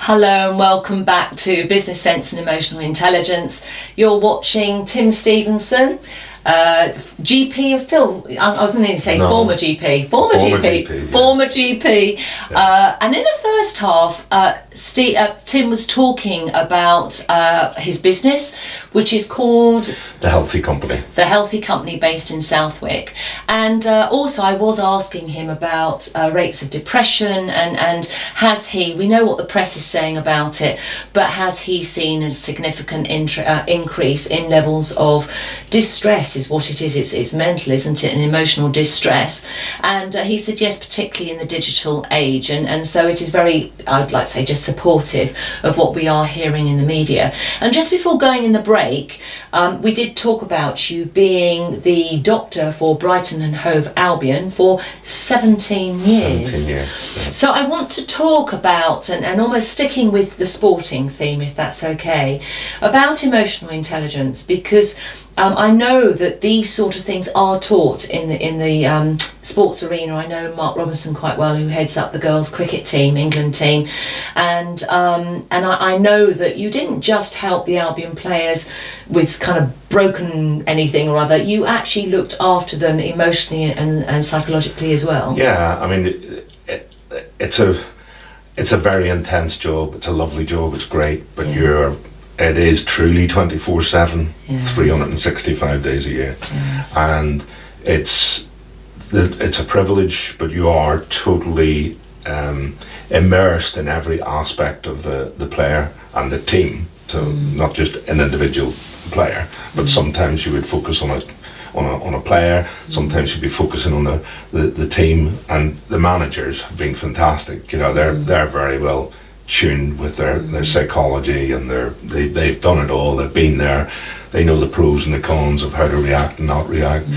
Hello and welcome back to Business Sense and Emotional Intelligence. You're watching Tim Stevenson, GP, or still, I was going to say No. Former GP. Yes. Former GP. Yeah. And in the first half, Tim was talking about his business, which is called The Healthy Company. The Healthy Company, based in Southwick. And also I was asking him about rates of depression and has he, we know what the press is saying about it, but has he seen a significant increase in levels of distress is what it is. It's mental, isn't it, and emotional distress. And he said yes, particularly in the digital age. And so it is very, I'd like to say, just supportive of what we are hearing in the media. And just before going in the break, we did talk about you being the doctor for Brighton and Hove Albion for 17 years. 17 years. Yeah. So I want to talk about, and almost sticking with the sporting theme, if that's okay, about emotional intelligence, because I know that these sort of things are taught in the sports arena. I know Mark Robinson quite well, who heads up the girls' cricket team, England team, and I know that you didn't just help the Albion players with kind of broken anything or other. You actually looked after them emotionally and psychologically as well. Yeah, I mean, it's a very intense job. It's a lovely job. It's great, but it is truly 24/7, 365 days a year, and it's a privilege. But you are totally immersed in every aspect of the player and the team. So not just an individual player, but sometimes you would focus on a player. Sometimes you'd be focusing on the team, and the managers have been fantastic. You know, they're very well tuned with their psychology, and they've done it all. They've been there. They know the pros and the cons of how to react and not react.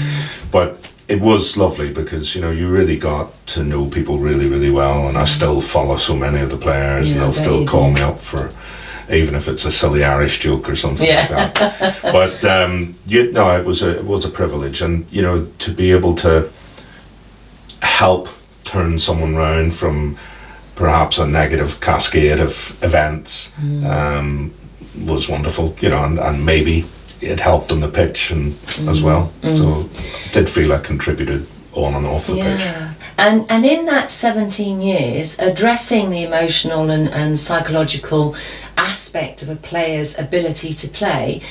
But it was lovely because, you know, you really got to know people really, really well, and I still follow so many of the players, and they'll still call me up for, even if it's a silly Irish joke or something like that. But it was a privilege, and you know, to be able to help turn someone round from perhaps a negative cascade of events was wonderful, you know, and maybe it helped on the pitch and as well. So I did feel I contributed on and off the pitch. And in that 17 years, addressing the emotional and psychological aspect of a player's ability to play,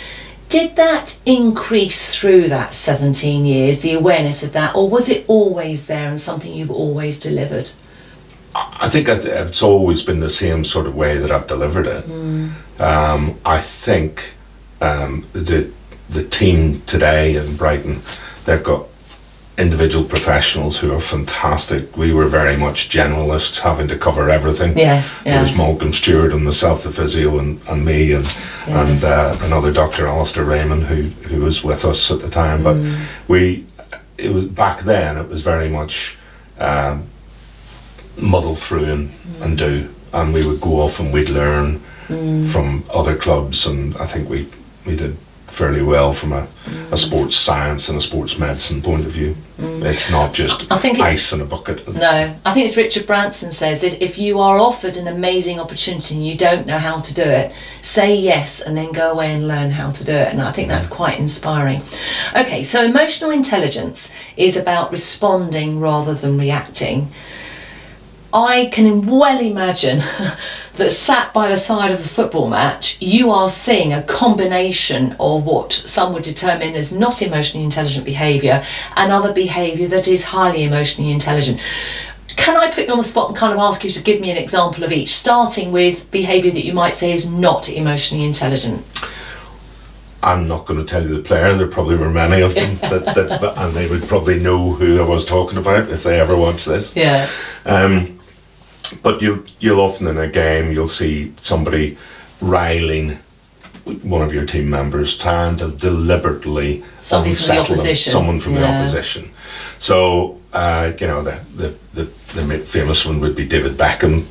did that increase through that 17 years, the awareness of that, or was it always there and something you've always delivered? I think it's always been the same sort of way that I've delivered it. I think the team today in Brighton, they've got individual professionals who are fantastic. We were very much generalists, having to cover everything. There was Malcolm Stewart and myself, the physio, and me, and another Dr. Alistair Raymond who was with us at the time. But it was back then. It was very much muddle through and do, and we would go off and we'd learn from other clubs, and I think we did fairly well from a sports science and a sports medicine point of view. It's not just ice in a bucket. No, I think it's Richard Branson says, if you are offered an amazing opportunity and you don't know how to do it, say yes and then go away and learn how to do it. And I think that's quite inspiring. Okay, so emotional intelligence is about responding rather than reacting. I can well imagine that sat by the side of a football match, you are seeing a combination of what some would determine as not emotionally intelligent behaviour and other behaviour that is highly emotionally intelligent. Can I put you on the spot and kind of ask you to give me an example of each, starting with behaviour that you might say is not emotionally intelligent? I'm not going to tell you the player. There probably were many of them, and they would probably know who I was talking about if they ever watch this. But you'll often in a game you'll see somebody riling one of your team members, trying to deliberately unsettle someone from the opposition. So you know, the famous one would be David Beckham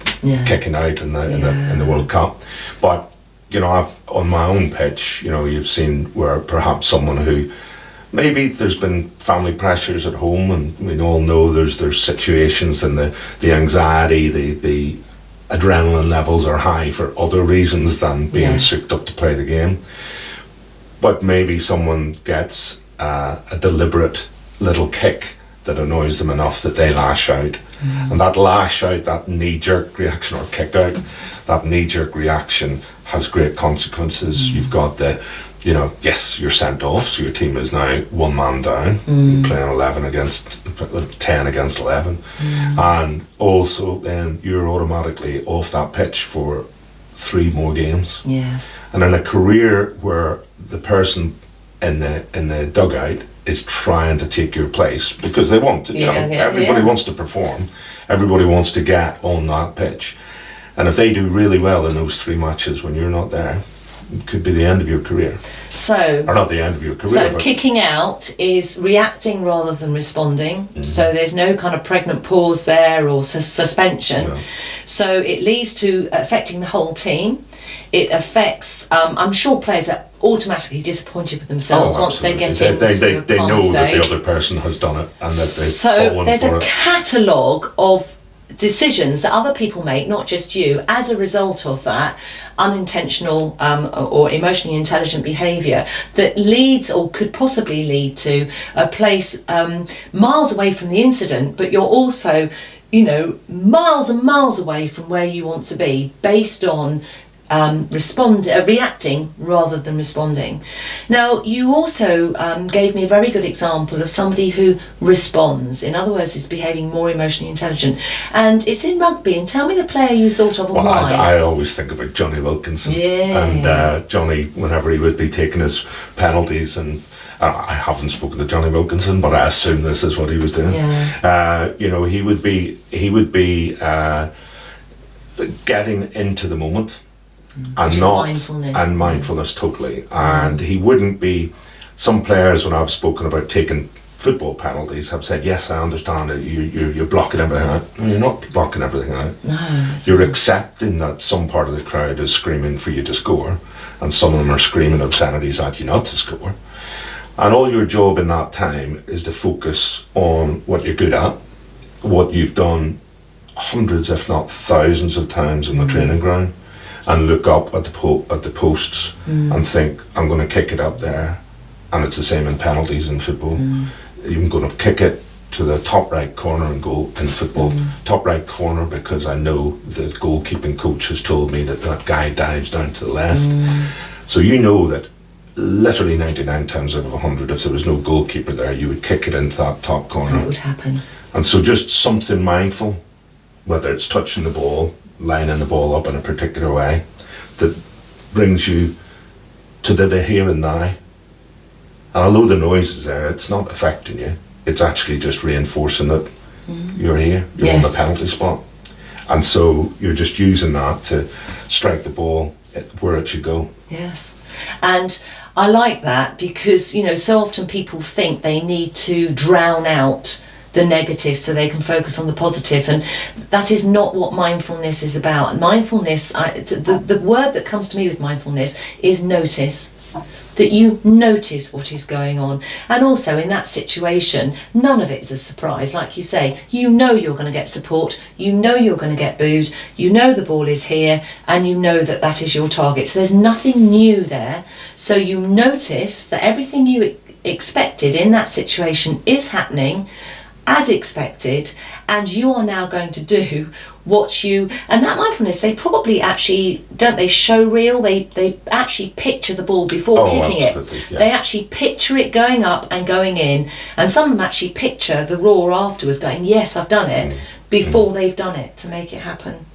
kicking out in the World Cup. But you know, on my own pitch, you know, you've seen where perhaps someone who maybe there's been family pressures at home, and we all know there's situations, and the anxiety, the adrenaline levels are high for other reasons than being souped up to play the game. But maybe someone gets a deliberate little kick that annoys them enough that they lash out. And that lash out, that knee-jerk reaction, or kick out, that knee-jerk reaction has great consequences. You've got the, yes, you're sent off, so your team is now one man down. You're playing 10 against 11. And also then you're automatically off that pitch for 3 more games. Yes. And in a career where the person in the dugout is trying to take your place, because they want to, everybody wants to perform, everybody wants to get on that pitch. And if they do really well in those 3 matches when you're not there, it could be the end of your career. Or not the end of your career. So kicking out is reacting rather than responding. So there's no kind of pregnant pause there or suspension. No. So it leads to affecting the whole team. It affects, I'm sure players are automatically disappointed with themselves once they get in. They know that the other person has done it and that they've fallen for it. So there's a catalogue of decisions that other people make, not just you, as a result of that unintentional or emotionally intelligent behaviour that leads or could possibly lead to a place miles away from the incident, but you're also, miles and miles away from where you want to be based on reacting rather than responding. Now, you also gave me a very good example of somebody who responds. In other words, is behaving more emotionally intelligent. And it's in rugby. And tell me the player you thought of and why. I always think about Johnny Wilkinson. Yeah. And Johnny, whenever he would be taking his penalties, and I haven't spoken to Johnny Wilkinson, but I assume this is what he was doing. Yeah. He would be getting into the moment. And mindfulness totally. And he wouldn't be, some players when I've spoken about taking football penalties have said, yes, I understand it, you're blocking everything out. No, you're not blocking everything out. No. You're accepting that some part of the crowd is screaming for you to score, and some of them are screaming obscenities at you not to score. And all your job in that time is to focus on what you're good at, what you've done hundreds if not thousands of times in the training ground, and look up at the posts and think, I'm going to kick it up there. And it's the same in penalties in football. I'm going to kick it to the top right corner and goal in football. Top right corner because I know the goalkeeping coach has told me that guy dives down to the left. So you know that literally 99 times out of 100, if there was no goalkeeper there, you would kick it into that top corner. And it would happen. And so just something mindful, whether it's touching the ball, lining the ball up in a particular way, that brings you to the here and now. And although the noise is there, it's not affecting you. It's actually just reinforcing that you're here, you're on the penalty spot. And so you're just using that to strike the ball where it should go. Yes. And I like that because, so often people think they need to drown out the negative so they can focus on the positive, and that is not what mindfulness is about. Mindfulness, the word that comes to me with mindfulness is notice. That you notice what is going on, and also in that situation none of it is a surprise. Like you say, you're going to get support, you're going to get booed, the ball is here, and that is your target. So there's nothing new there. So you notice that everything you expected in that situation is happening as expected, and you are now going to do and that mindfulness, they probably actually, don't they show real, they actually picture the ball before kicking it. Yeah. They actually picture it going up and going in, and some of them actually picture the roar afterwards going, yes, I've done it, before they've done it to make it happen.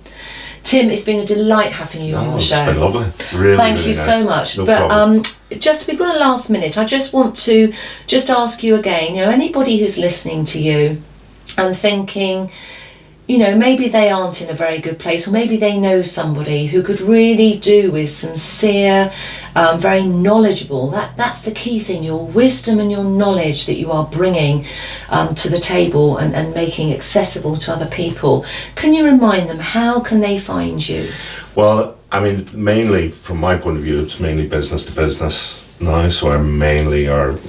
Tim, it's been a delight having you on the show. It's been lovely. Really, Thank really you nice. so much. No but problem. we've got a last minute. I just want to ask you again, anybody who's listening to you and thinking, maybe they aren't in a very good place, or maybe they know somebody who could really do with sincere, very knowledgeable, that's the key thing, your wisdom and your knowledge that you are bringing to the table and making accessible to other people. Can you remind them, how can they find you? Well, I mean, mainly from my point of view, it's mainly business to business now, so I mainly are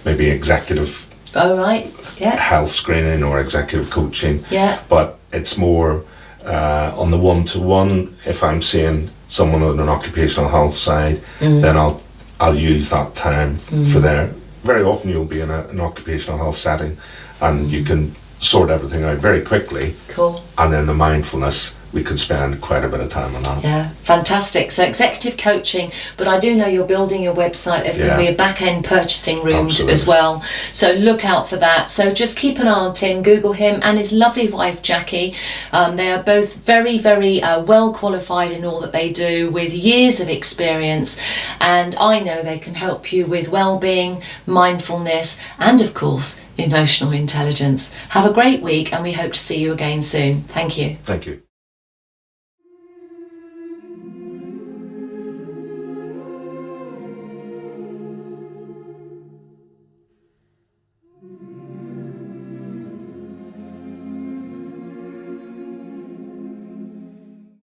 maybe executive Oh, right. Yeah. health screening or executive coaching. Yeah. But it's more On the one-to-one, if I'm seeing someone on an occupational health side, then I'll use that time for there. Very often you'll be in an occupational health setting, and you can sort everything out very quickly. Cool. And then the mindfulness, we could spend quite a bit of time on that. Yeah, fantastic. So executive coaching, but I do know you're building your website. There's going to be a back-end purchasing room as well. So look out for that. So just keep an eye on Tim, Google him and his lovely wife, Jackie. They are both very, very well qualified in all that they do, with years of experience. And I know they can help you with well-being, mindfulness, and of course, emotional intelligence. Have a great week, and we hope to see you again soon. Thank you. Thank you.